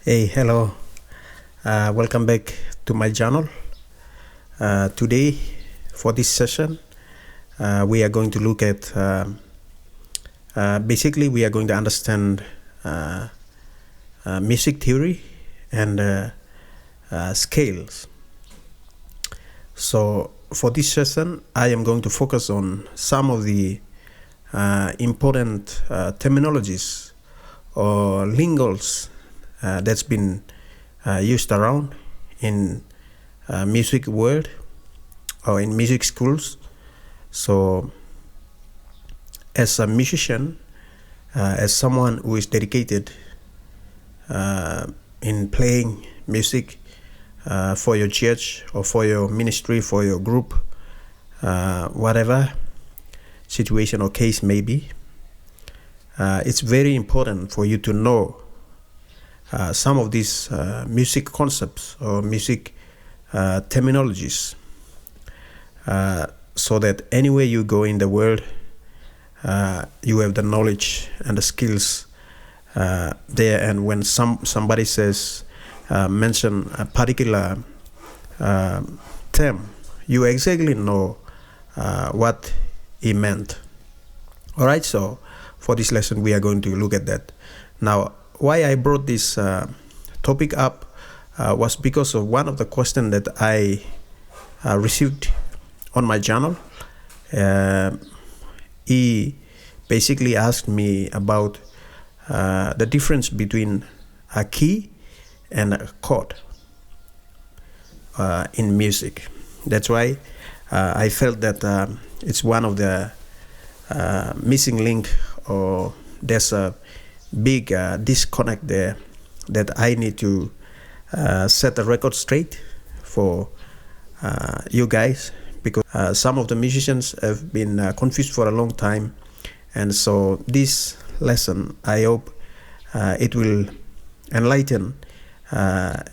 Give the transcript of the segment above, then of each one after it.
Hey, hello. Welcome back to my channel. Today, for this session, we are going to look at basically, we are going to understand music theory and scales. So, for this session, I am going to focus on some of the important terminologies or lingals that's been used around in music world or in music schools. So as a musician, as someone who is dedicated in playing music for your church or for your ministry, for your group, whatever situation or case may be, it's very important for you to know some of these music concepts or music terminologies, so that anywhere you go in the world, you have the knowledge and the skills there. And when somebody says, mention a particular term, you exactly know what he meant. All right, so for this lesson, we are going to look at that. Now, why I brought this topic up was because of one of the questions that I received on my channel. He basically asked me about the difference between a key and a chord in music. That's why I felt that it's one of the missing link, or there's a big disconnect there that I need to set the record straight for you guys, because some of the musicians have been confused for a long time. And so this lesson, I hope it will enlighten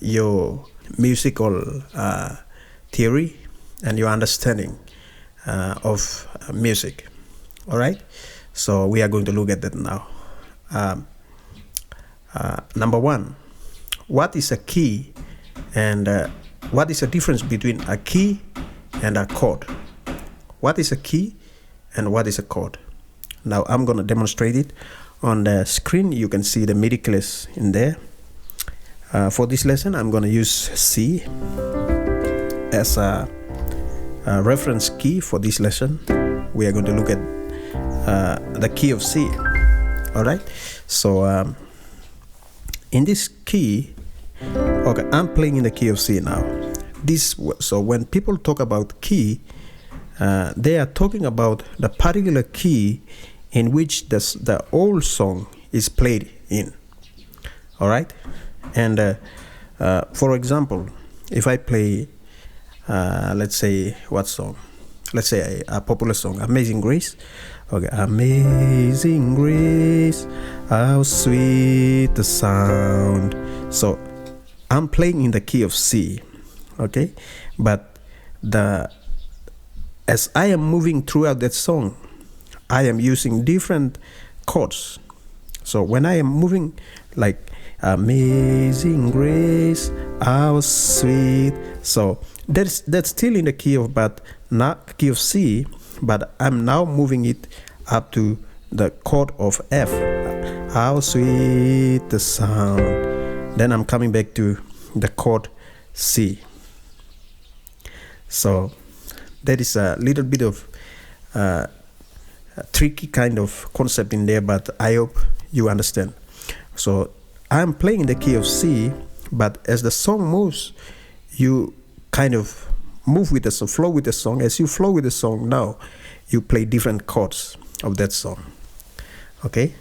your musical theory and your understanding of music. All right, so we are going to look at that now. Number one, what is a key, and what is the difference between a key and a chord? What is a key and what is a chord? Now I'm going to demonstrate it on the screen. You can see the MIDI keys in there. For this lesson, I'm going to use C as a reference key for this lesson. We are going to look at the key of C. All right, so in this key, okay, I'm playing in the key of C now. So when people talk about key, they are talking about the particular key in which the whole song is played in. All right, and for example, if I play, let's say, what song? Let's say a popular song, Amazing Grace. Okay, Amazing Grace, how sweet the sound. So I'm playing in the key of C, okay? But as I am moving throughout that song, I am using different chords. So when I am moving like Amazing Grace, how sweet, so that's still in the key of, but not key of C, but I'm now moving it up to the chord of F. How sweet the sound. Then I'm coming back to the chord C. So that is a little bit of tricky kind of concept in there, but I hope you understand. So I'm playing in the key of C, but as the song moves, you kind of move with the song, flow with the song. As you flow with the song, now you play different chords of that song. Okay,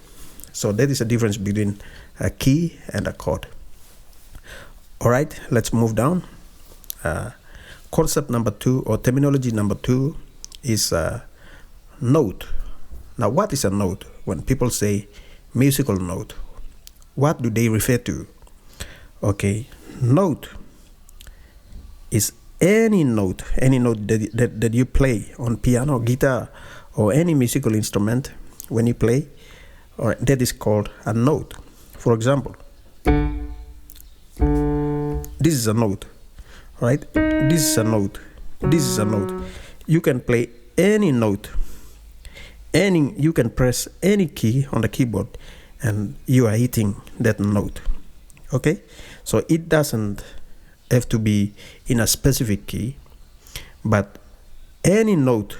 so that is the difference between a key and a chord. All right, let's move down. Concept number 2, or terminology number 2, is note. Now, what is a note? When people say musical note, what do they refer to? Okay, note is any note that you play on piano, guitar, or any musical instrument. When you play, or that is called a note. For example, this is a note, right? This is a note. This is a note. You can play any note. You can press any key on the keyboard and you are hitting that note. Okay? So it doesn't have to be in a specific key, but any note,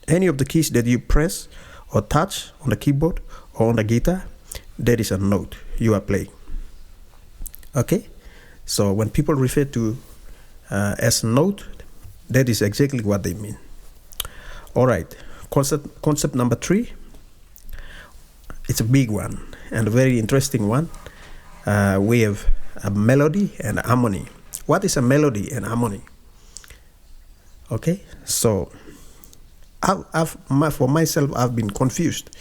any of the keys that you press or touch on the keyboard or on the guitar, that is a note you are playing. Okay? So when people refer to as note, that is exactly what they mean. All right. Concept number 3. It's a big one and a very interesting one. We have a melody and harmony. What is a melody and harmony? Okay, so for myself, I've been confused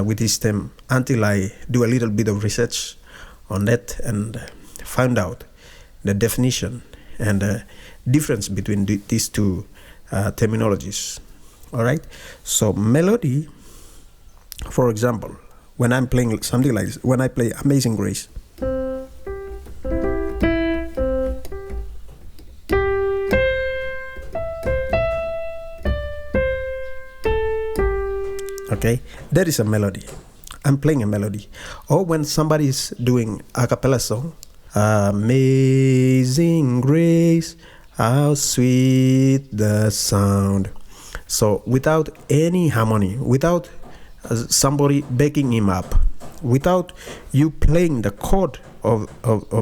with this term until I do a little bit of research on that and found out the definition and the difference between these two terminologies. All right, so melody, for example, when I'm playing something like this, when I play Amazing Grace, okay, that is a melody. I'm playing a melody. Or when somebody is doing a cappella song, Amazing Grace, how sweet the sound. So without any harmony, without somebody backing him up, without you playing the chord of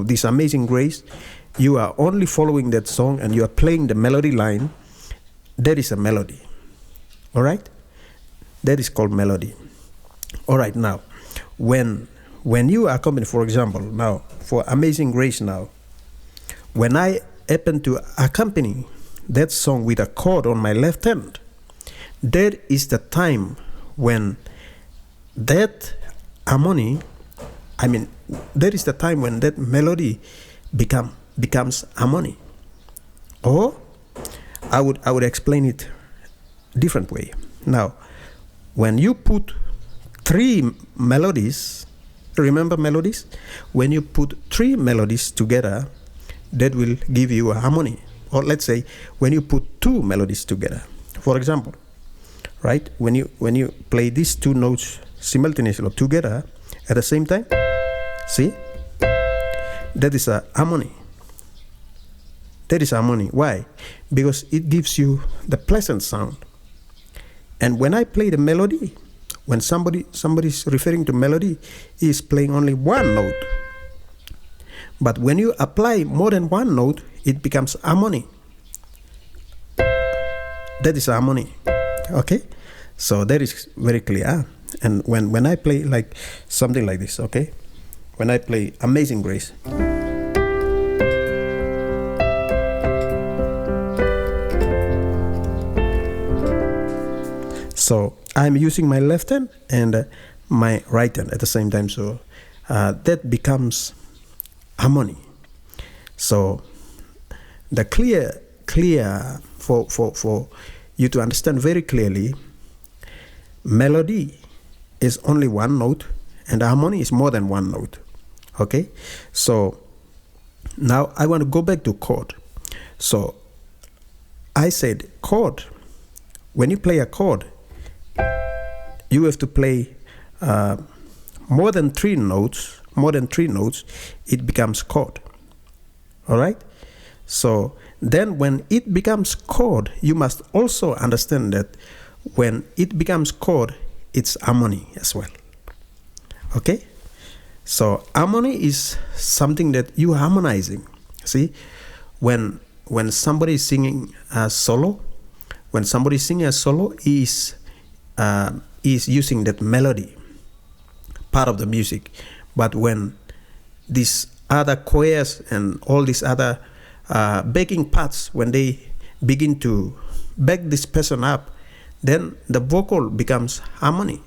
this Amazing Grace, you are only following that song and you are playing the melody line. That is a melody. All right? That is called melody. All right, now, when you accompany, for example, now, for Amazing Grace now, when I happen to accompany that song with a chord on my left hand, that is the time when that harmony, that is the time when that melody becomes harmony. Or I would explain it different way. Now, when you put 3 melodies, remember melodies? When you put 3 melodies together, that will give you a harmony. Or let's say when you put 2 melodies together. For example, right? When you play these 2 notes simultaneously or together at the same time, see? That is a harmony. That is harmony. Why? Because it gives you the pleasant sound. And when I play the melody, when somebody is referring to melody, he is playing only one note. But when you apply more than one note, it becomes harmony. That is harmony. Okay? So that is very clear. And when I play like something like this, okay? When I play Amazing Grace, so I'm using my left hand and my right hand at the same time. So that becomes harmony. So the clear for you to understand very clearly, melody is only one note and harmony is more than one note. Okay? So now I want to go back to chord. So I said chord. When you play a chord, you have to play more than 3 notes. More than 3 notes, it becomes chord. All right? So then when it becomes chord, you must also understand that when it becomes chord, it's harmony as well. Okay? So harmony is something that you are harmonizing. See? When somebody is singing a solo, he is using that melody, part of the music. But when these other choirs and all these other backing parts, when they begin to back this person up, then the vocal becomes harmony.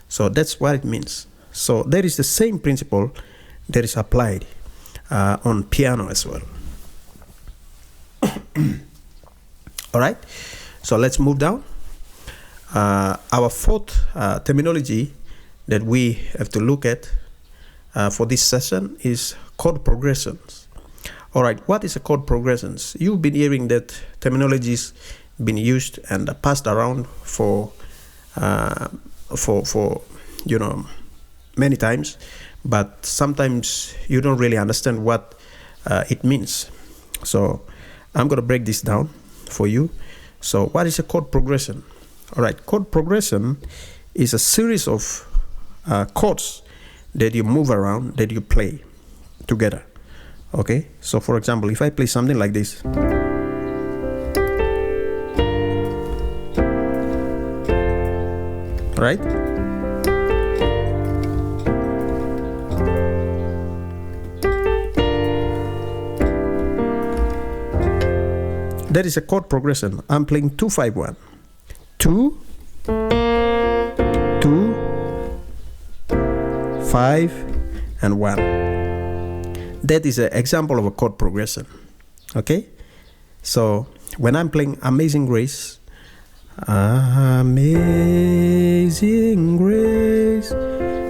So that's what it means. So there is the same principle that is applied on piano as well. All right, so let's move down. Our fourth terminology that we have to look at for this session is chord progressions. All right, what is a chord progressions? You've been hearing that terminologies been used and passed around for many times, but sometimes you don't really understand what it means. So I'm going to break this down for you. So what is a chord progression? All right, chord progression is a series of chords that you move around, that you play together. Okay, so for example, if I play something like this, right? That is a chord progression. I'm playing 2-5-1. 2, 2, 5, and 1. That is an example of a chord progression. Okay? So when I'm playing Amazing Grace, Amazing Grace,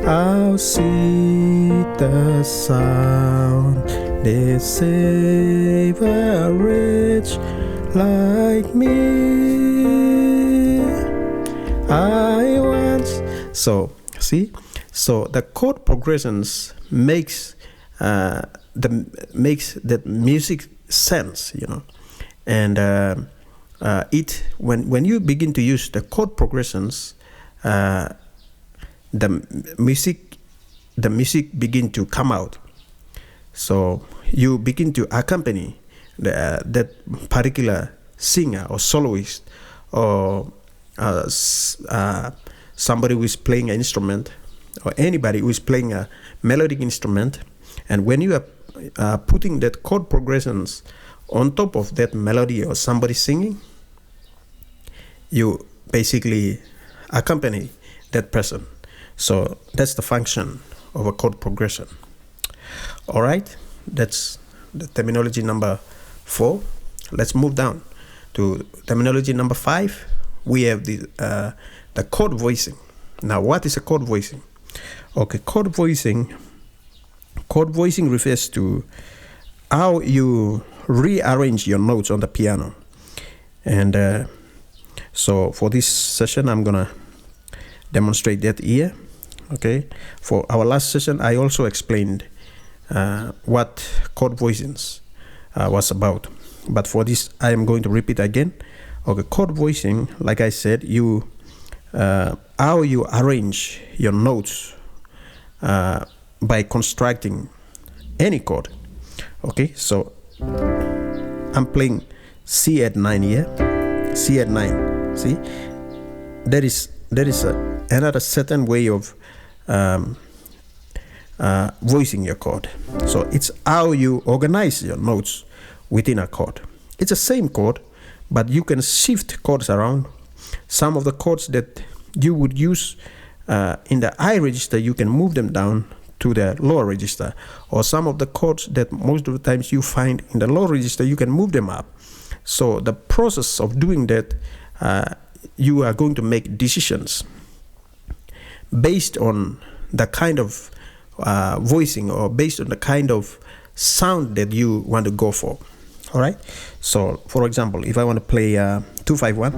how sweet the sound that saved a wretch like me. I once. So see, so the chord progressions makes the music sense, and when you begin to use the chord progressions, the music begin to come out. So you begin to accompany that particular singer or soloist or somebody who is playing an instrument, or anybody who is playing a melodic instrument. And when you are putting that chord progressions on top of that melody or somebody singing, you basically accompany that person. So that's the function of a chord progression. All right, that's the terminology number 4. Let's move down to terminology number 5. We have the chord voicing. Now, what is a chord voicing? Okay, chord voicing refers to how you rearrange your notes on the piano. And so for this session, I'm gonna demonstrate that here. Okay, for our last session, I also explained what chord voicings was about, but for this I am going to repeat again. Okay, chord voicing, like I said, how you arrange your notes by constructing any chord. Okay, so I'm playing C at 9 here, C at 9. See, there is another certain way of voicing your chord. So it's how you organize your notes within a chord. It's the same chord, but you can shift chords around. Some of the chords that you would use in the high register, you can move them down to the lower register, or some of the chords that most of the times you find in the low register, you can move them up. So the process of doing that, you are going to make decisions based on the kind of voicing, or based on the kind of sound that you want to go for. All right, so for example, if I want to play 2-5-1,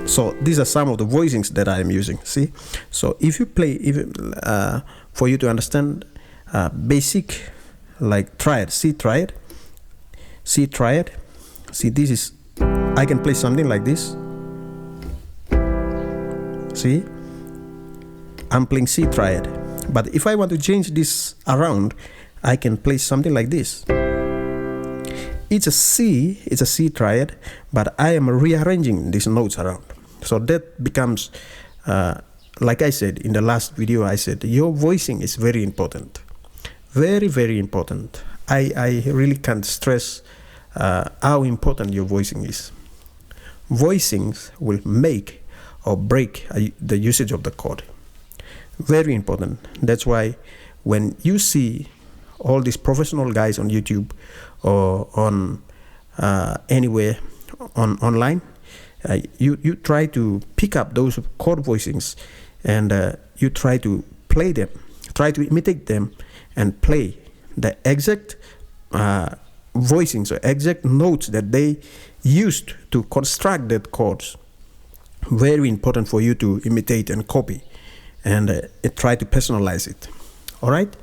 so these are some of the voicings that I am using. See, so if you play, for you to understand basic, like triad, C triad. See, this is, I can play something like this. See, I'm playing C triad, but if I want to change this around, I can play something like this. It's a C triad, but I am rearranging these notes around. So that becomes, like I said in the last video, I said your voicing is very important. Very, very important. I really can't stress how important your voicing is. Voicings will make or break the usage of the chord. Very important. That's why when you see all these professional guys on YouTube or on anywhere online, you try to pick up those chord voicings and you try to play them, try to imitate them, and play the exact voicings or exact notes that they used to construct that chords. Very important for you to imitate and copy, and try to personalize it. All right,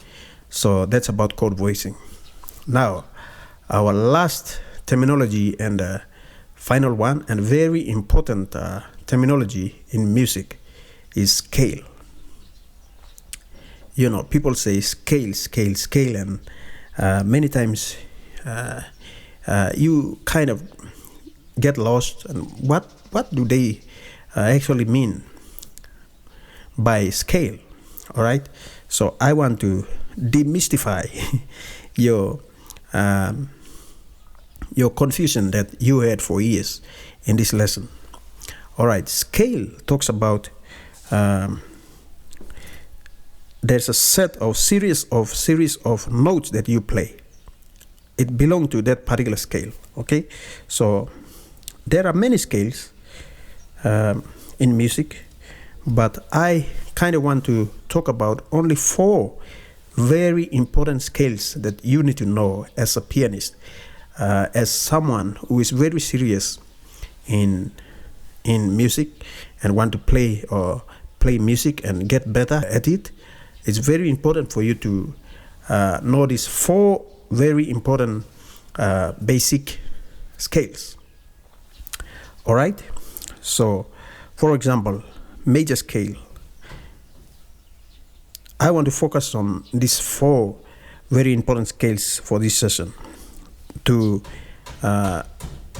so that's about chord voicing. Now, our last terminology and final one, and very important terminology in music, is scale. You know, people say scale, scale, scale, and many times you kind of get lost. And what do they actually mean by scale? All right, so I want to demystify your confusion that you had for years in this lesson. All right, scale talks about there's a set of series of notes that you play. It belongs to that particular scale. Okay, so there are many scales in music, but I kind of want to talk about only 4 very important scales that you need to know as a pianist, as someone who is very serious in music and want to play music and get better at it. It's very important for you to know these 4 very important basic scales. All right, so for example, major scale. I want to focus on these 4 very important scales for this session to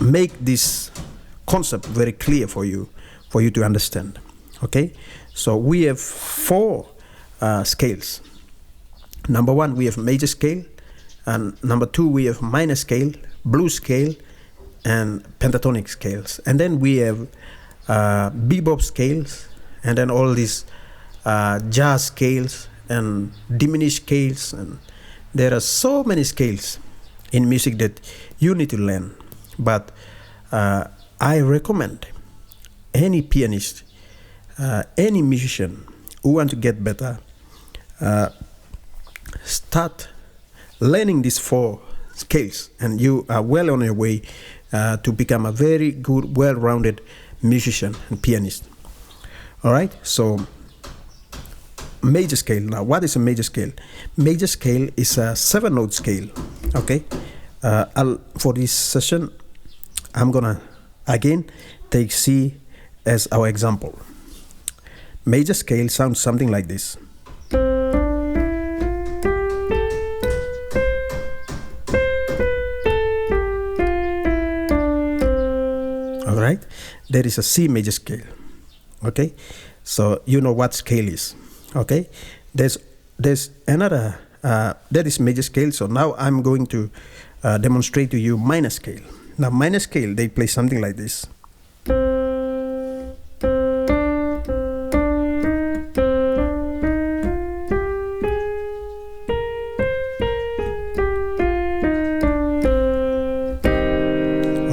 make this concept very clear for you to understand. Okay, so we have 4 scales. Number 1, we have major scale, and number 2, we have minor scale, blues scale, and pentatonic scales. And then we have bebop scales, and then all these jazz scales and diminished scales, and there are so many scales in music that you need to learn. But I recommend any pianist, any musician who want to get better, start learning these 4 scales, and you are well on your way to become a very good, well-rounded musician and pianist. All right, so major scale. Now, what is a major scale? Major scale is a 7-note scale. Okay, for this session, I'm gonna again take C as our example. Major scale sounds something like this. All right, there is a C major scale. Okay, so you know what scale is. Okay, there's another that is major scale. So now I'm going to demonstrate to you minor scale. Now minor scale, they play something like this.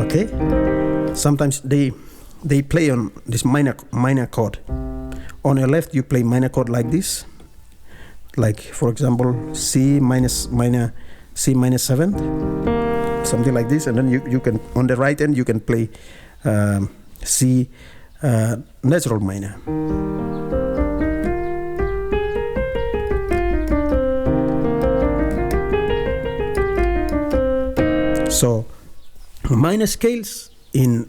Okay, sometimes they play on this minor chord. On your left, you play minor chord like this, like for example C minor 7, something like this, and then you can, on the right end, you can play C natural minor. So minor scales, in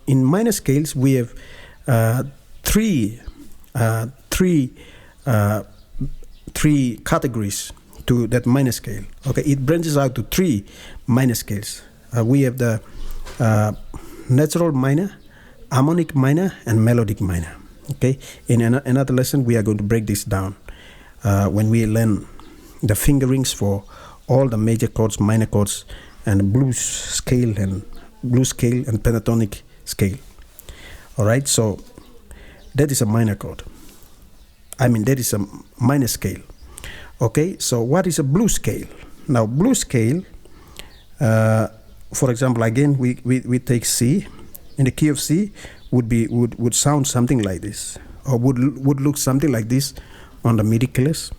minor scales we have three categories to that minor scale. Okay, it branches out to 3 minor scales. We have the natural minor, harmonic minor, and melodic minor. Okay, in another lesson we are going to break this down when we learn the fingerings for all the major chords, minor chords, and blues scale and pentatonic scale. All right, so that is a minor chord. That is a minor scale. Okay, so what is a blues scale? Now, blues scale, for example, again, we take C. In the key of C would sound something like this. or would look something like this on the MIDI keys.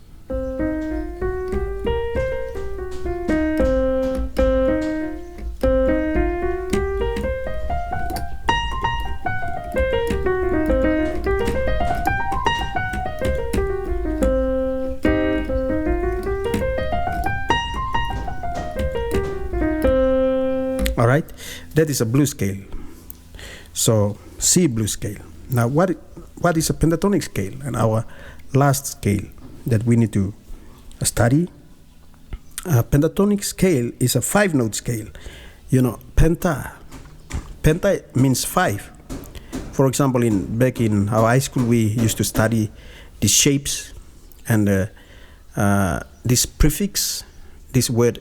All right, that is a blues scale. So C blues scale. Now what is a pentatonic scale? And our last scale that we need to study. A pentatonic scale is a 5-note scale. You know, penta means 5. For example, back in our high school, we used to study the shapes and this prefix, this word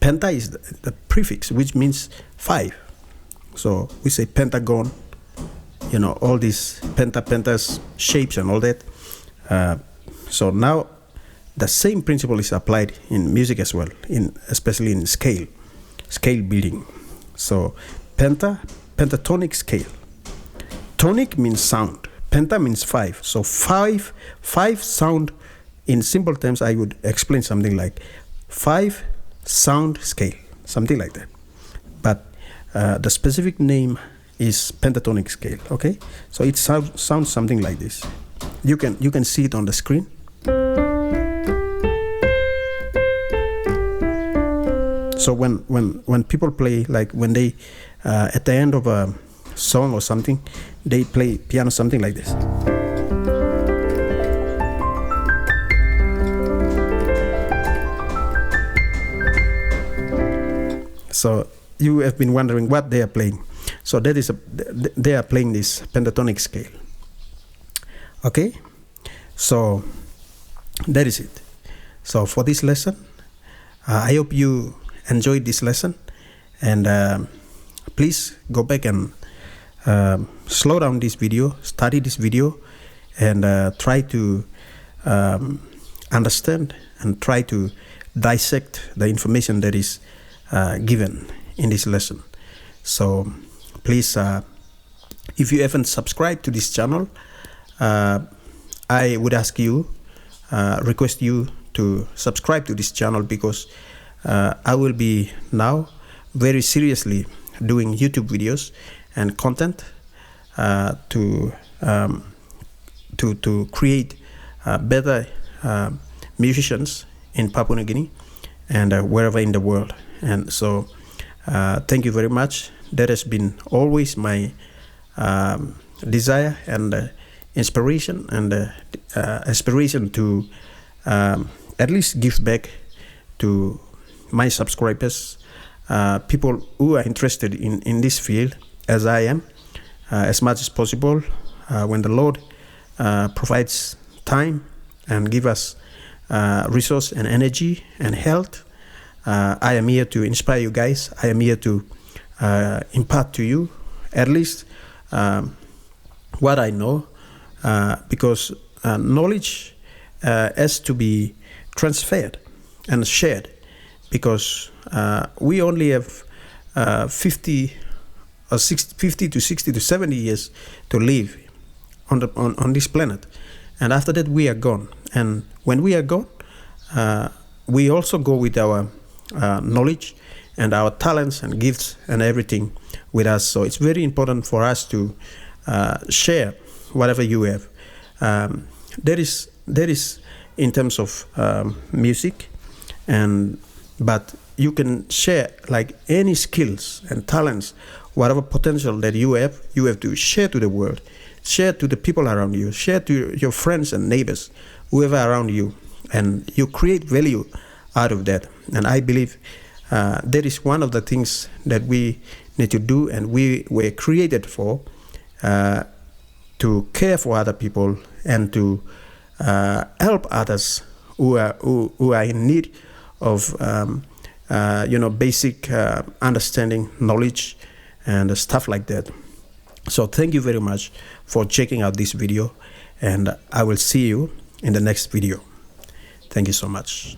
penta is the prefix, which means 5. So we say pentagon, you know, all these pentas, shapes and all that. So now the same principle is applied in music as well, especially in scale building. So pentatonic scale. Tonic means sound. Penta means 5. So 5 sound. In simple terms, I would explain something like 5 sound scale, something like that. But the specific name is pentatonic scale. Okay, so it sounds something like this. You can see it on the screen. So when people play, like when they at the end of a song or something, they play piano something like this. So you have been wondering what they are playing. So that is they are playing this pentatonic scale. Okay, so that is it. So for this lesson, I hope you enjoyed this lesson, and please go back and slow down this video, study this video, and try to understand and try to dissect the information that is given in this lesson. So please, if you haven't subscribed to this channel, I would ask you, request you to subscribe to this channel, because I will be now very seriously doing YouTube videos and content to create better musicians in Papua New Guinea and wherever in the world. And so thank you very much. That has been always my desire and inspiration, and aspiration to at least give back to my subscribers, people who are interested in this field as I am, as much as possible. When the Lord provides time and give us resource and energy and health, I am here to inspire you guys. I am here to impart to you at least what I know, because knowledge has to be transferred and shared, because we only have 50 to 60 to 70 years to live on this planet, and after that we are gone. And when we are gone, we also go with our knowledge and our talents and gifts and everything with us. So it's very important for us to share whatever you have. There is in terms of music, but you can share like any skills and talents, whatever potential that you have to share to the world, share to the people around you, share to your friends and neighbors, whoever around you, and you create value out of that. And I believe that is one of the things that we need to do, and we were created for, to care for other people and to help others who are in need of basic understanding, knowledge, and stuff like that. So thank you very much for checking out this video, and I will see you in the next video. Thank you so much.